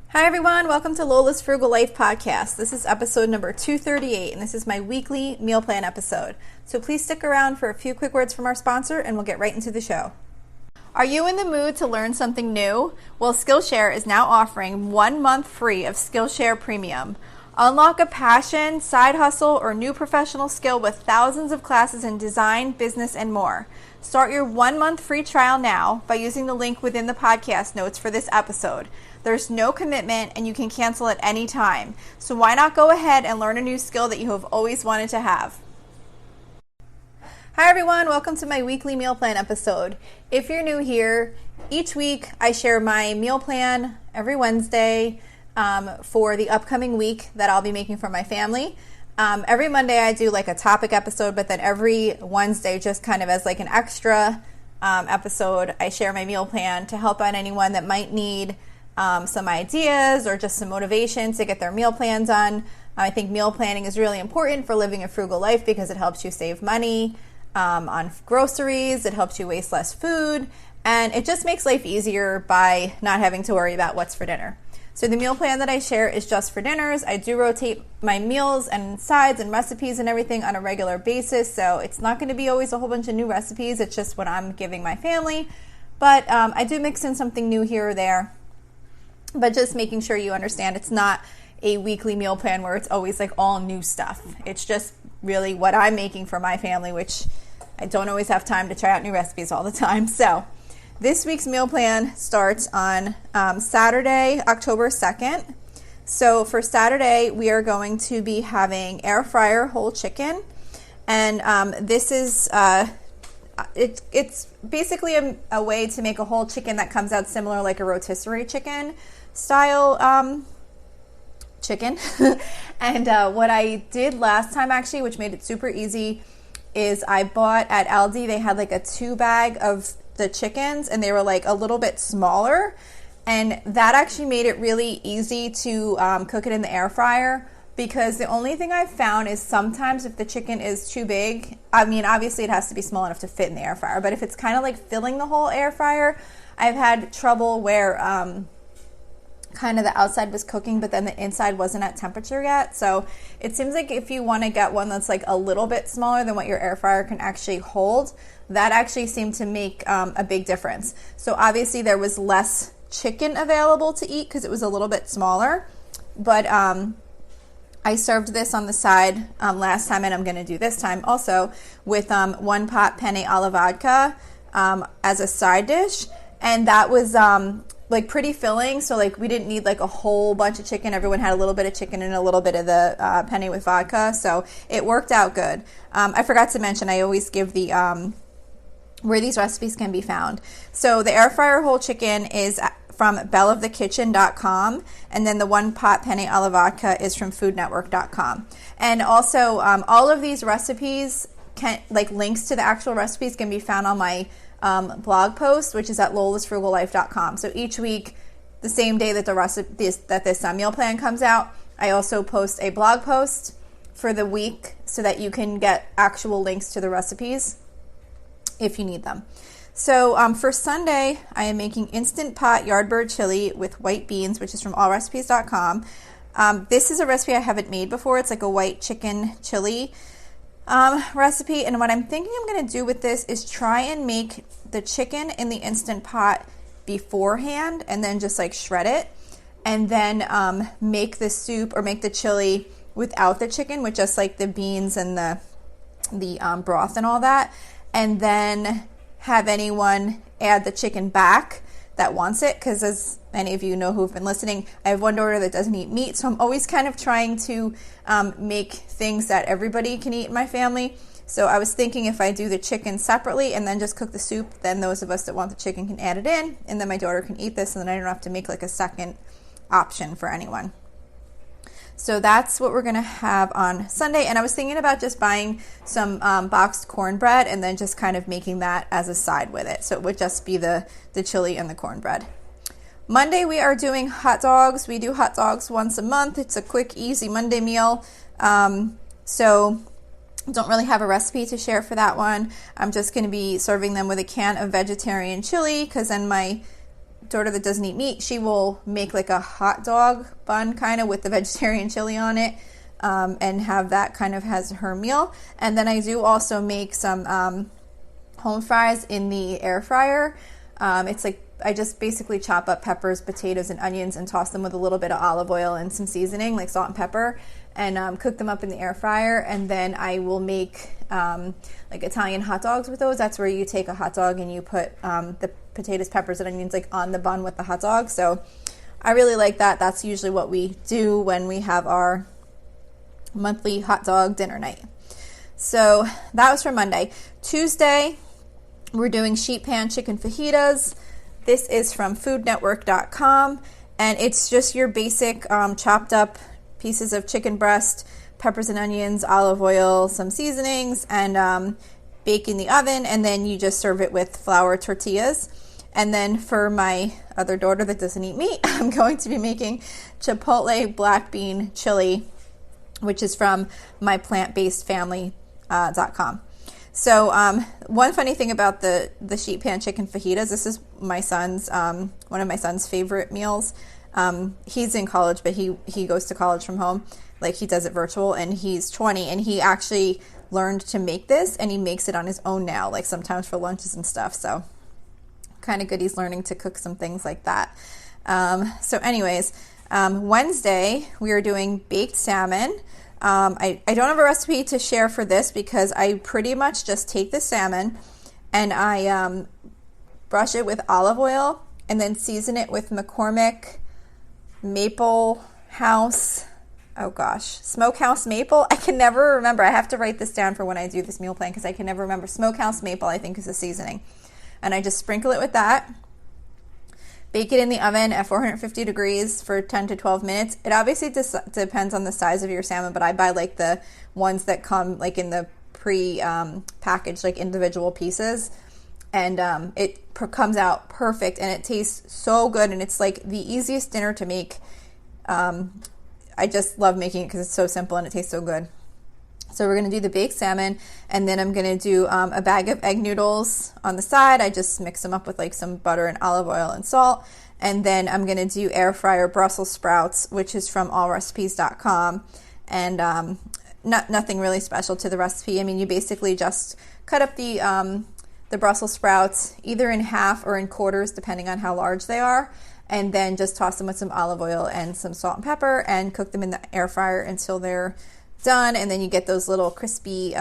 Hi everyone, welcome to Lola's Frugal Life podcast. This is episode number 238 and this is my weekly meal plan episode. So please stick around for a few quick words from our sponsor and we'll get right into the show. Are you in the mood to learn something new? Well, Skillshare is now offering 1 month free of Skillshare Premium. Unlock a passion, side hustle, or new professional skill with thousands of classes in design, business, and more. Start your 1 month free trial now by using the link within the podcast notes for this episode. There's no commitment and you can cancel at any time. So why not go ahead and learn a new skill that you have always wanted to have? Hi everyone, welcome to my weekly meal plan episode. If you're new here, each week I share my meal plan every Wednesday for the upcoming week that I'll be making for my family. Every Monday I do like a topic episode, but then every Wednesday, just kind of as like an extra episode, I share my meal plan to help out anyone that might need some ideas or just some motivation to get their meal plan done. I think meal planning is really important for living a frugal life because it helps you save money on groceries, it helps you waste less food, and it just makes life easier by not having to worry about what's for dinner. So the meal plan that I share is just for dinners. I do rotate my meals and sides and recipes and everything on a regular basis, so it's not going to be always a whole bunch of new recipes. It's just what I'm giving my family, but I do mix in something new here or there. But just making sure you understand it's not a weekly meal plan where it's always like all new stuff. It's just really what I'm making for my family, which I don't always have time to try out new recipes all the time. So this week's meal plan starts on Saturday, October 2nd. So for Saturday, we are going to be having air fryer whole chicken. And this is, it's basically a way to make a whole chicken that comes out similar like a rotisserie chicken style chicken. And what I did last time actually, which made it super easy, is I bought at Aldi, they had like a 2 bag of the chickens and they were like a little bit smaller, and that actually made it really easy to cook it in the air fryer, because the only thing I've found is sometimes if the chicken is too big, I mean obviously it has to be small enough to fit in the air fryer, but if it's kind of like filling the whole air fryer, I've had trouble where kind of the outside was cooking but then the inside wasn't at temperature yet. So it seems like if you want to get one that's like a little bit smaller than what your air fryer can actually hold, that actually seemed to make a big difference. So obviously there was less chicken available to eat because it was a little bit smaller, but I served this on the side last time, and I'm going to do this time also with 1 pot penne alla vodka as a side dish, and that was like pretty filling. So like we didn't need like a whole bunch of chicken. Everyone had a little bit of chicken and a little bit of the penne with vodka, so it worked out good. I forgot to mention I always give the where these recipes can be found. So the air fryer whole chicken is from belleofthekitchen.com, and then the 1 pot penne alla vodka is from foodnetwork.com. And also all of these recipes can, like links to the actual recipes, can be found on my blog post, which is at lolasfrugallife.com. So each week, the same day that this meal plan comes out, I also post a blog post for the week so that you can get actual links to the recipes if you need them. So for Sunday, I am making Instant Pot Yardbird Chili with white beans, which is from allrecipes.com. This is a recipe I haven't made before. It's like a white chicken chili recipe. And what I'm thinking I'm going to do with this is try and make the chicken in the Instant Pot beforehand and then just like shred it, and then make the soup or make the chili without the chicken with just like the beans and the broth and all that, and then have anyone add the chicken back that wants it, because as many of you know who've been listening, I have one daughter that doesn't eat meat, so I'm always kind of trying to make things that everybody can eat in my family. So I was thinking if I do the chicken separately and then just cook the soup, then those of us that want the chicken can add it in, and then my daughter can eat this, and then I don't have to make like a second option for anyone. So that's what we're going to have on Sunday. And I was thinking about just buying some boxed cornbread and then just kind of making that as a side with it. So it would just be the chili and the cornbread. Monday, we are doing hot dogs. We do hot dogs once a month. It's a quick, easy Monday meal. So don't really have a recipe to share for that one. I'm just going to be serving them with a can of vegetarian chili, because then my daughter that doesn't eat meat, she will make like a hot dog bun kind of with the vegetarian chili on it, and have that kind of as her meal. And then I do also make some home fries in the air fryer. It's like I just basically chop up peppers, potatoes, and onions and toss them with a little bit of olive oil and some seasoning like salt and pepper, and cook them up in the air fryer. And then I will make like Italian hot dogs with those. That's where you take a hot dog and you put the potatoes, peppers, and onions like on the bun with the hot dog. So I really like that. That's usually what we do when we have our monthly hot dog dinner night. So that was for Monday. Tuesday, we're doing sheet pan chicken fajitas. This is from foodnetwork.com, and it's just your basic chopped up pieces of chicken breast, peppers and onions, olive oil, some seasonings, and bake in the oven, and then you just serve it with flour tortillas. And then for my other daughter that doesn't eat meat, I'm going to be making chipotle black bean chili, which is from myplantbasedfamily.com. So one funny thing about the sheet pan chicken fajitas, this is my son's, one of my son's favorite meals. He's in college, but he goes to college from home. Like, he does it virtual, and he's 20, and he actually learned to make this, and he makes it on his own now, like sometimes for lunches and stuff. So kind of good he's learning to cook some things like that. So anyways, Wednesday we are doing baked salmon. I don't have a recipe to share for this because I pretty much just take the salmon and I brush it with olive oil and then season it with McCormick Maple House. Oh gosh, Smokehouse Maple. I can never remember. I have to write this down for when I do this meal plan because I can never remember. Smokehouse Maple, I think, is the seasoning. And I just sprinkle it with that. Bake it in the oven at 450 degrees for 10 to 12 minutes. It obviously depends on the size of your salmon, but I buy like the ones that come like in the pre-packaged like individual pieces. And it comes out perfect and it tastes so good. And it's like the easiest dinner to make. I just love making it because it's so simple and it tastes so good. So we're going to do the baked salmon, and then I'm going to do a bag of egg noodles on the side. I just mix them up with like some butter and olive oil and salt. And then I'm going to do air fryer Brussels sprouts, which is from allrecipes.com. And nothing really special to the recipe. I mean, you basically just cut up the Brussels sprouts either in half or in quarters, depending on how large they are. And then just toss them with some olive oil and some salt and pepper and cook them in the air fryer until they're done. And then you get those little crispy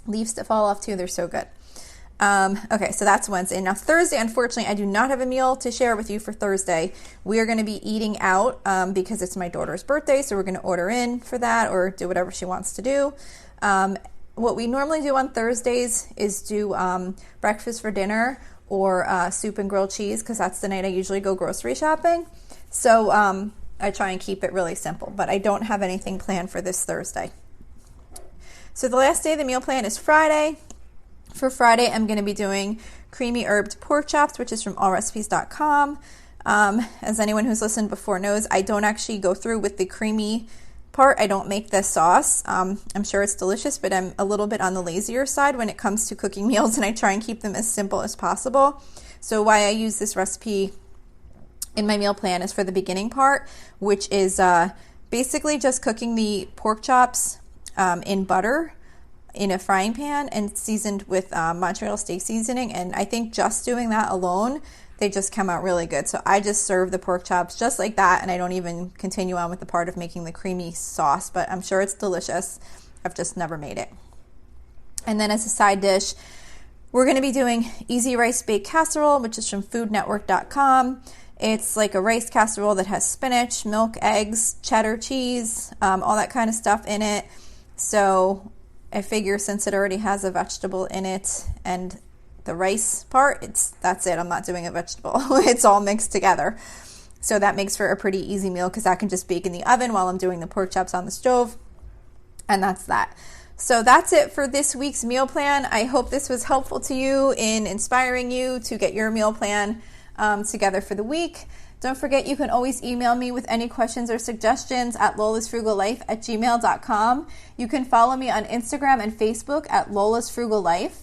leaves that fall off too. They're so good. Okay, so that's Wednesday. Now Thursday, unfortunately, I do not have a meal to share with you for Thursday. We are going to be eating out because it's my daughter's birthday, so we're going to order in for that or do whatever she wants to do. What we normally do on Thursdays is do breakfast for dinner or soup and grilled cheese because that's the night I usually go grocery shopping. So I try and keep it really simple, but I don't have anything planned for this Thursday. So the last day of the meal plan is Friday. For Friday, I'm going to be doing creamy herbed pork chops, which is from allrecipes.com. As anyone who's listened before knows, I don't actually go through with the creamy part. I don't make the sauce. I'm sure it's delicious, but I'm a little bit on the lazier side when it comes to cooking meals, and I try and keep them as simple as possible. So why I use this recipe in my meal plan is for the beginning part, which is basically just cooking the pork chops in butter in a frying pan and seasoned with Montreal steak seasoning. And I think just doing that alone, they just come out really good. So I just serve the pork chops just like that, and I don't even continue on with the part of making the creamy sauce, but I'm sure it's delicious. I've just never made it. And then as a side dish, we're going to be doing easy rice baked casserole, which is from foodnetwork.com. It's like a rice casserole that has spinach, milk, eggs, cheddar cheese, all that kind of stuff in it. So I figure since it already has a vegetable in it and the rice part, that's it. I'm not doing a vegetable. It's all mixed together. So that makes for a pretty easy meal because I can just bake in the oven while I'm doing the pork chops on the stove. And that's that. So that's it for this week's meal plan. I hope this was helpful to you in inspiring you to get your meal plan together for the week. Don't forget, you can always email me with any questions or suggestions at lolasfrugallife@gmail.com. You can follow me on Instagram and Facebook at Lola's Frugal Life.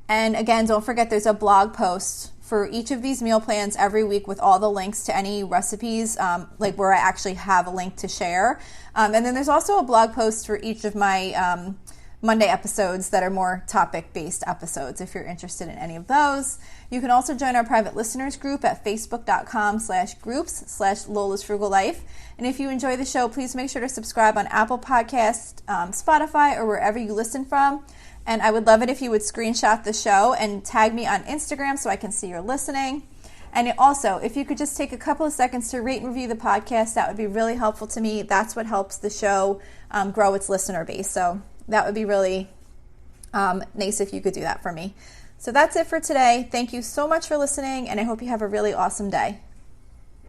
And again, don't forget there's a blog post for each of these meal plans every week with all the links to any recipes, like where I actually have a link to share. And then there's also a blog post for each of my Monday episodes that are more topic-based episodes if you're interested in any of those. You can also join our private listeners group at facebook.com/groups/Lola's Frugal Life. And if you enjoy the show, please make sure to subscribe on Apple Podcasts, Spotify, or wherever you listen from. And I would love it if you would screenshot the show and tag me on Instagram so I can see you're listening. And also, if you could just take a couple of seconds to rate and review the podcast, that would be really helpful to me. That's what helps the show grow its listener base. So that would be really nice if you could do that for me. So that's it for today. Thank you so much for listening, and I hope you have a really awesome day.